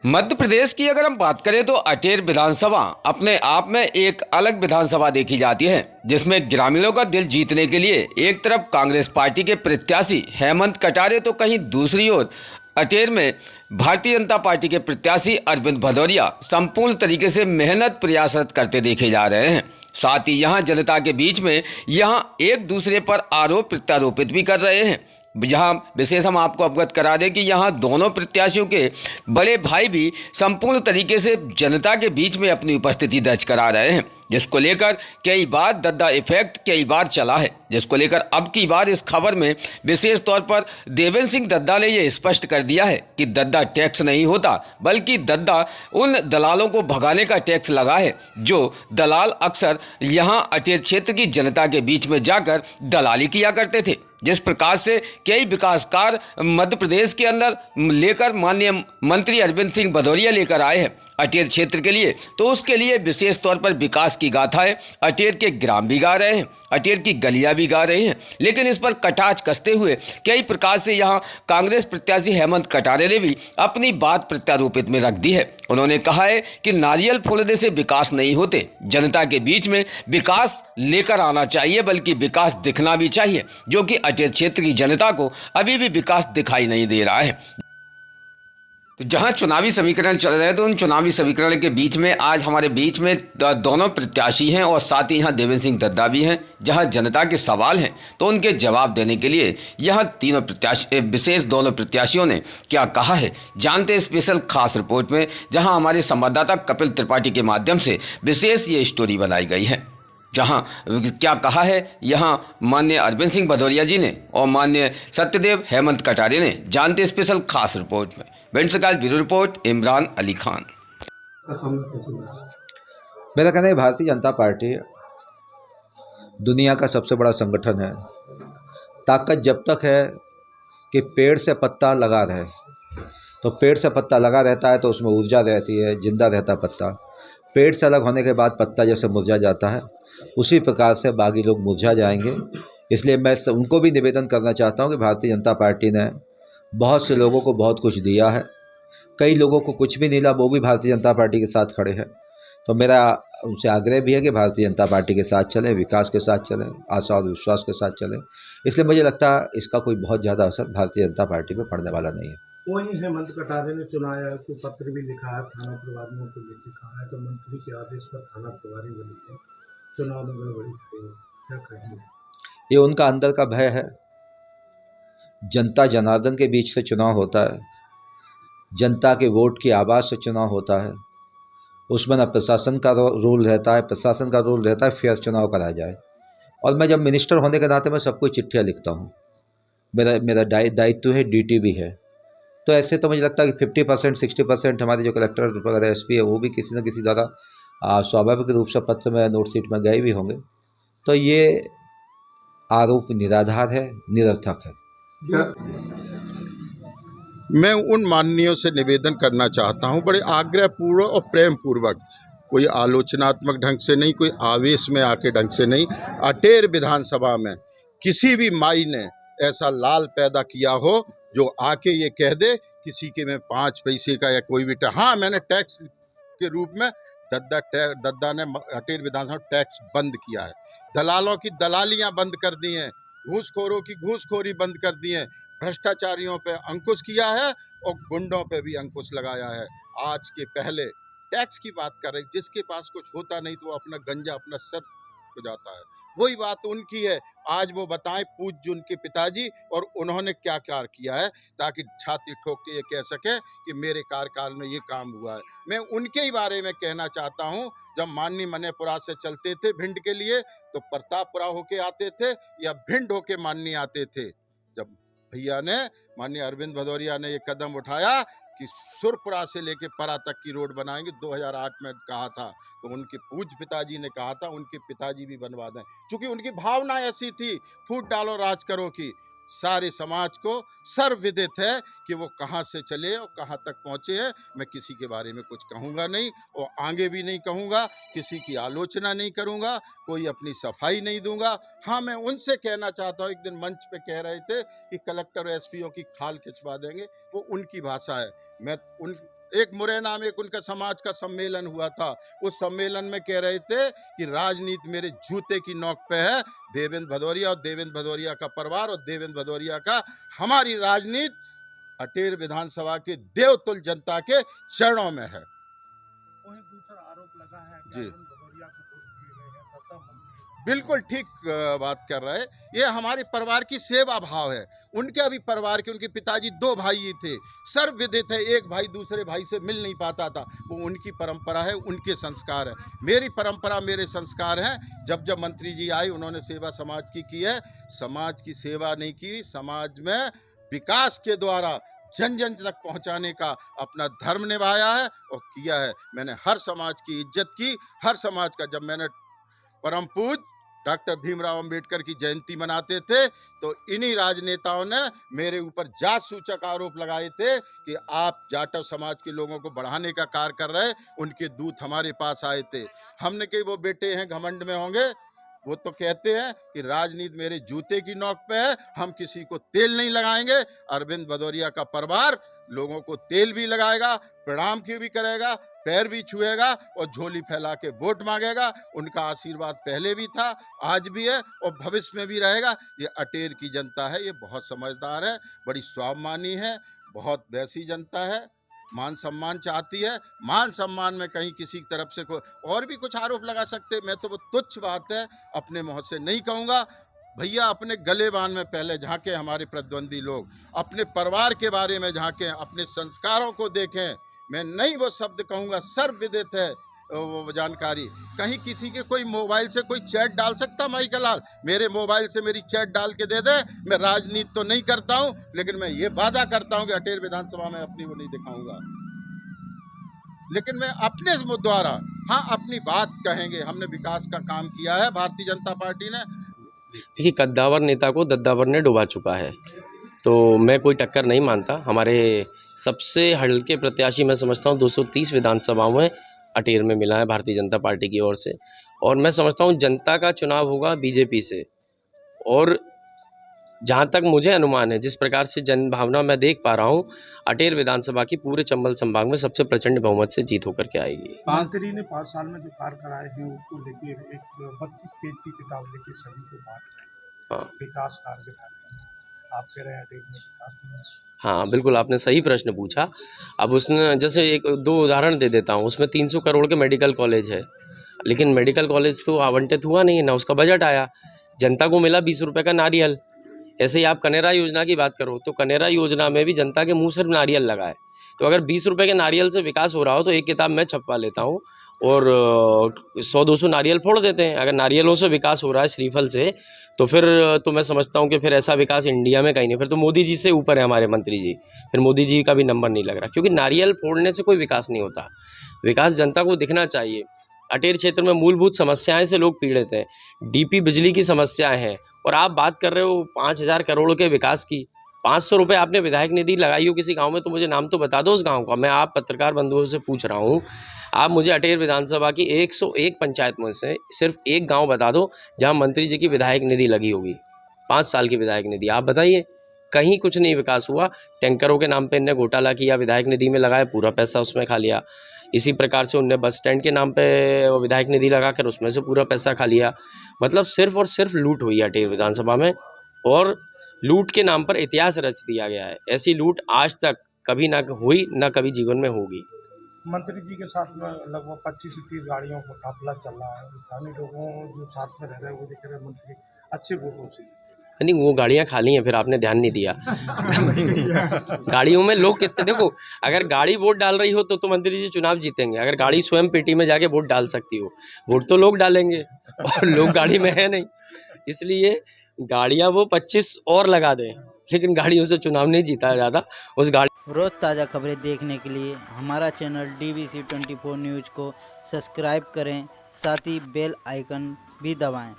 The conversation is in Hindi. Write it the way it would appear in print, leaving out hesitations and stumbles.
मध्य प्रदेश की अगर हम बात करें तो अटेर विधानसभा अपने आप में एक अलग विधानसभा देखी जाती है, जिसमें ग्रामीणों का दिल जीतने के लिए एक तरफ कांग्रेस पार्टी के प्रत्याशी हेमंत कटारे तो कहीं दूसरी ओर अटेर में भारतीय जनता पार्टी के प्रत्याशी अरविंद भदौरिया संपूर्ण तरीके से मेहनत प्रयासरत करते देखे जा रहे हैं। साथ ही यहाँ जनता के बीच में यहाँ एक दूसरे पर आरोप प्रत्यारोपित भी कर रहे हैं। जहां विशेष हम आपको अवगत करा दें कि यहां दोनों प्रत्याशियों के बड़े भाई भी संपूर्ण तरीके से जनता के बीच में अपनी उपस्थिति दर्ज करा रहे हैं, जिसको लेकर कई बार दद्दा इफेक्ट कई बार चला है, जिसको लेकर अब की बार इस खबर में विशेष तौर पर देवेंद्र सिंह दद्दा ने यह स्पष्ट कर दिया है कि दद्दा टैक्स नहीं होता, बल्कि दद्दा उन दलालों को भगाने का टैक्स लगा है जो दलाल अक्सर यहाँ अटेर क्षेत्र की जनता के बीच में जाकर दलाली किया करते थे। जिस प्रकार से कई विकास कार्य मध्य प्रदेश के अंदर लेकर माननीय मंत्री अरविंद सिंह भदौरिया लेकर आए हैं अटेर क्षेत्र के लिए, तो उसके लिए विशेष तौर पर विकास की गाथाएं अटेर के ग्राम भी गा रहे हैं, अटेर की गलियां भी गा रहे हैं। लेकिन इस पर कटाक्ष कसते हुए कई प्रकार से यहां कांग्रेस प्रत्याशी हेमंत कटारे ने भी अपनी बात प्रत्यारोपित में रख दी है। उन्होंने कहा है कि नारियल फोड़ने से विकास नहीं होते, जनता के बीच में विकास लेकर आना चाहिए, बल्कि विकास दिखना भी चाहिए, जो कि अटेर क्षेत्र की जनता को अभी भी विकास दिखाई नहीं दे रहा है। तो जहां चुनावी समीकरण चल रहे हैं, तो उन चुनावी समीकरण के बीच में आज हमारे बीच में दोनों प्रत्याशी हैं और साथ ही यहाँ देवेंद्र सिंह दद्दा भी हैं। जहां जनता के सवाल हैं तो उनके जवाब देने के लिए यहाँ तीनों प्रत्याशी विशेष दोनों प्रत्याशियों ने क्या कहा है, जानते हैं स्पेशल खास रिपोर्ट में, जहां हमारे संवाददाता कपिल त्रिपाठी के माध्यम से विशेष ये स्टोरी बनाई गई है। जहां क्या कहा है यहाँ माननीय अरविंद सिंह भदौरिया जी ने और माननीय सत्यदेव हेमंत कटारे ने, जानते स्पेशल खास रिपोर्ट में। बेंसकाल ब्यूरो रिपोर्ट, इमरान अली खान। मेरा कहना है भारतीय जनता पार्टी दुनिया का सबसे बड़ा संगठन है। ताकत जब तक है कि पेड़ से पत्ता लगा रहे, तो पेड़ से पत्ता लगा रहता है तो उसमें ऊर्जा रहती है, जिंदा रहता पत्ता। पेड़ से अलग होने के बाद पत्ता जैसे मुरझा जाता है, उसी प्रकार से बाकी लोग मुरझा जाएंगे। इसलिए मैं उनको भी निवेदन करना चाहता हूं कि भारतीय जनता पार्टी ने बहुत से लोगों को बहुत कुछ दिया है, कई लोगों को कुछ भी नहीं मिला, वो भी भारतीय जनता पार्टी के साथ खड़े हैं। तो मेरा उनसे आग्रह भी है कि भारतीय जनता पार्टी के साथ चलें, विकास के साथ चलें, आशा और विश्वास के साथ चलें। इसलिए मुझे लगता है इसका कोई बहुत ज़्यादा असर भारतीय जनता पार्टी पर पड़ने वाला नहीं है। वही हेमंत कटारे ने चुनाया है, कोई पत्र भी लिखा है, थाना प्रभारियों को लिख कहा है तो मंत्री के आदेश पर थाना प्रभारी बने हैं, चुनाव में गड़बड़ी करेंगे, क्या कहेंगे? ये उनका अंदर का भय है। जनता जनार्दन के बीच से चुनाव होता है, जनता के वोट की आवाज़ से चुनाव होता है। उसमें ना प्रशासन का रोल रहता है, प्रशासन का रोल रहता है फेयर चुनाव कराया जाए। और मैं जब मिनिस्टर होने के नाते मैं सबको चिट्ठियाँ लिखता हूँ, मेरा दायित्व है, ड्यूटी भी है। तो ऐसे तो मुझे लगता है कि 50% 60% हमारे जो कलेक्टर वगैरह SP है वो भी किसी न किसी द्वारा स्वाभाविक रूप से पत्र में, नोट शीट में गए भी होंगे। तो ये आरोप निराधार है, निरर्थक है। मैं उन माननीयों से निवेदन करना चाहता हूं, बड़े आग्रहपूर्वक और प्रेम पूर्वक, कोई आलोचनात्मक ढंग से नहीं, कोई आवेश में आके ढंग से नहीं। अटेर विधानसभा में किसी भी माई ने ऐसा लाल पैदा किया हो जो आके ये कह दे किसी के में 5 पैसे का या कोई भी हाँ, मैंने टैक्स के रूप में दद्दा ने अटेर विधानसभा टैक्स बंद किया है, दलालों की दलालियां बंद कर दी हैं, घूसखोरों की घूसखोरी बंद कर दी है, भ्रष्टाचारियों पे अंकुश किया है और गुंडों पे भी अंकुश लगाया है। आज के पहले टैक्स की बात कर रहे, जिसके पास कुछ होता नहीं तो वो अपना गंजा अपना सर हो जाता है, वही बात उनकी है। आज वो बताएं पूज्य उनके पिताजी और उन्होंने क्या क्या किया है, ताकि छाती ठोक के ये कह सके कि मेरे कार्यकाल में ये काम हुआ है। मैं उनके ही बारे में कहना चाहता हूँ, जब माननीय मनेपुरा से चलते थे भिंड के लिए तो प्रतापपुरा होके आते थे या भिंड होके माननीय आते थे। जब भैया ने, माननीय अरविंद भदौरिया ने ये कदम उठाया कि सुरपुरा से लेके परा तक की रोड बनाएंगे, 2008 में कहा था, तो उनके पूज्य पिताजी ने कहा था उनके पिताजी भी बनवा दें, क्योंकि उनकी भावना ऐसी थी, फूट डालो राज करो की। सारे समाज को सर्वविदित है कि वो कहाँ से चले और कहाँ तक पहुँचे हैं। मैं किसी के बारे में कुछ कहूँगा नहीं और आगे भी नहीं कहूँगा, किसी की आलोचना नहीं करूँगा, कोई अपनी सफाई नहीं दूंगा। हाँ, मैं उनसे कहना चाहता हूँ, एक दिन मंच पे कह रहे थे कि कलेक्टर SPO की खाल खिंचवा देंगे, वो उनकी भाषा है। मैं एक मुरैना में एक उनका समाज का सम्मेलन हुआ था। उस सम्मेलन में कह रहे थे कि राजनीति मेरे जूते की नोक पे है। देवेंद्र भदौरिया और देवेंद्र भदौरिया का परिवार और देवेंद्र भदौरिया का हमारी राजनीति अटेर विधानसभा के देवतुल्य जनता के चरणों में है। वहीं दूसरा आरोप लगा है कि जी। अरविंद भदौरिया को वोट दिए गए हैं, दत्ता मंत्री। बिल्कुल ठीक बात कर रहे हैं। ये हमारे परिवार की सेवा भाव है। उनके भी परिवार के, उनके पिताजी 2 भाई थे, सर्वविदित है, एक भाई दूसरे भाई से मिल नहीं पाता था। वो उनकी परंपरा है, उनके संस्कार है। मेरी परंपरा, मेरे संस्कार हैं। जब जब मंत्री जी आए उन्होंने सेवा समाज की है। समाज की सेवा नहीं की, समाज में विकास के द्वारा जन जन तक पहुंचाने का अपना धर्म निभाया है और किया है। मैंने हर समाज की इज्जत की, हर समाज का। जब मैंने परम पूज्य डॉक्टर भीमराव अंबेडकर की जयंती मनाते थे तो इन्हीं राजनेताओं ने मेरे ऊपर जात सूचक आरोप लगाए थे कि आप जाटव समाज के लोगों को बढ़ाने का कार्य कर रहे। उनके दूत हमारे पास आए थे। हमने कही वो बेटे हैं, घमंड में होंगे। वो तो कहते हैं कि राजनीति मेरे जूते की नोक पे है, हम किसी को तेल नहीं लगाएंगे। अरविंद भदौरिया का परिवार लोगों को तेल भी लगाएगा, प्रणाम की भी करेगा, पैर भी छुएगा और झोली फैला के वोट मांगेगा। उनका आशीर्वाद पहले भी था, आज भी है और भविष्य में भी रहेगा। ये अटेर की जनता है, ये बहुत समझदार है, बड़ी स्वाभिमानी है, बहुत वैसी जनता है, मान सम्मान चाहती है। मान सम्मान में कहीं किसी की तरफ से कोई और भी कुछ आरोप लगा सकते, मैं तो वो तुच्छ बात है अपने मुँह से नहीं कहूँगा। भैया अपने गलेबान में पहले झांके, हमारे प्रतिद्वंदी लोग अपने परिवार के बारे में झांकें, अपने संस्कारों को देखें। मैं नहीं वो शब्द कहूँगा, सर्वविदित है वो जानकारी। कहीं किसी के कोई मोबाइल से कोई चैट डाल सकता माइकल लाल? मेरे मोबाइल से मेरी चैट डाल के दे दे। मैं राजनीति तो नहीं करता हूँ, लेकिन मैं ये वादा करता हूँ कि अटेर विधानसभा में अपनी वो नहीं दिखाऊंगा। लेकिन मैं अपने द्वारा हाँ अपनी बात कहेंगे। हमने विकास का काम किया है भारतीय जनता पार्टी ने। देखिए, कद्दावर नेता को दद्दावर ने डुबा चुका है, तो मैं कोई टक्कर नहीं मानता। हमारे सबसे हल्के प्रत्याशी मैं समझता हूँ 230 विधानसभाओं में अटेर में मिला है भारतीय जनता पार्टी की ओर से। और मैं समझता हूँ जनता का चुनाव होगा बीजेपी से। और जहाँ तक मुझे अनुमान है, जिस प्रकार से जन भावना मैं देख पा रहा हूँ, अटेर विधानसभा की पूरे चंबल संभाग में सबसे प्रचंड बहुमत से जीत होकर के आएगी। मंत्री ने 5 साल में जो कार्य कराए हैं उसको लेके एक 32 पेज की किताब लेके सभी को बांट रहे हैं। हाँ विकास कार्य दिखा रहे हैं, आप कह रहे हैं अटेर में विकास नहीं है। हाँ, बिल्कुल आपने सही प्रश्न पूछा। अब उसने जैसे 1-2 उदाहरण दे देता हूँ। उसमें 300 करोड़ के मेडिकल कॉलेज है, लेकिन मेडिकल कॉलेज तो आवंटित हुआ नहीं है, ना उसका बजट आया। जनता को मिला 20 रुपये का नारियल। ऐसे ही आप कनेरा योजना की बात करो तो कनेरा योजना में भी जनता के मुंह सिर्फ नारियल लगा है। तो अगर 20 रुपये के नारियल से विकास हो रहा हो तो एक किताब मैं छपवा लेता हूँ और 100-200 नारियल फोड़ देते हैं। अगर नारियलों से विकास हो रहा है, श्रीफल से, तो फिर तो मैं समझता हूँ कि फिर ऐसा विकास इंडिया में कहीं नहीं। फिर तो मोदी जी से ऊपर है हमारे मंत्री जी, फिर मोदी जी का भी नंबर नहीं लग रहा, क्योंकि नारियल फोड़ने से कोई विकास नहीं होता। विकास जनता को दिखना चाहिए। अटेर क्षेत्र में मूलभूत समस्याएं से लोग पीड़ित हैं। डीपी बिजली की समस्याएं हैं और आप बात कर रहे हो 5000 करोड़ के विकास की। 500 रुपये आपने विधायक निधि लगाई हो किसी गांव में, तो मुझे नाम तो बता दो उस गांव का। मैं आप पत्रकार बंधुओं से पूछ रहा हूं, आप मुझे अटेर विधानसभा की 101 पंचायत में से सिर्फ एक गांव बता दो जहां मंत्री जी की विधायक निधि लगी होगी, 5 साल की विधायक निधि। आप बताइए, कहीं कुछ नहीं विकास हुआ। टैंकरों के नाम पे इनने घोटाला किया, विधायक निधि में लगाया, पूरा पैसा उसमें खा लिया। इसी प्रकार से उनने बस स्टैंड के नाम पे विधायक निधि लगाकर उसमें से पूरा पैसा खा लिया। मतलब सिर्फ और सिर्फ लूट हुई है अटेर विधानसभा में, और लूट के नाम पर इतिहास रच दिया गया है। ऐसी लूट आज तक कभी ना हुई, ना कभी जीवन में होगी। मंत्री जी के साथ में लगभग 25 से 30 गाड़ियों का काफिला चल रहा है। स्थानीय लोगों जो साथ में रह रहे हैं वो देख रहे हैं मंत्री अच्छे वोटों से। नहीं, वो गाड़ियाँ खाली हैं, फिर आपने ध्यान नहीं दिया। गाड़ियों में लोग कितने, देखो अगर गाड़ी वोट डाल रही हो तो मंत्री जी चुनाव जीतेंगे। अगर गाड़ी स्वयं पेटी में जाके वोट डाल सकती हो, वोट तो लोग डालेंगे और लोग गाड़ी में है नहीं। इसलिए गाड़ियाँ वो 25 और लगा दें, लेकिन गाड़ियों से चुनाव नहीं जीता जाता। उस गाड़ी रोज़ ताज़ा खबरें देखने के लिए हमारा चैनल DVC 24 न्यूज़ को सब्सक्राइब करें, साथ ही बेल आइकन भी दबाएं।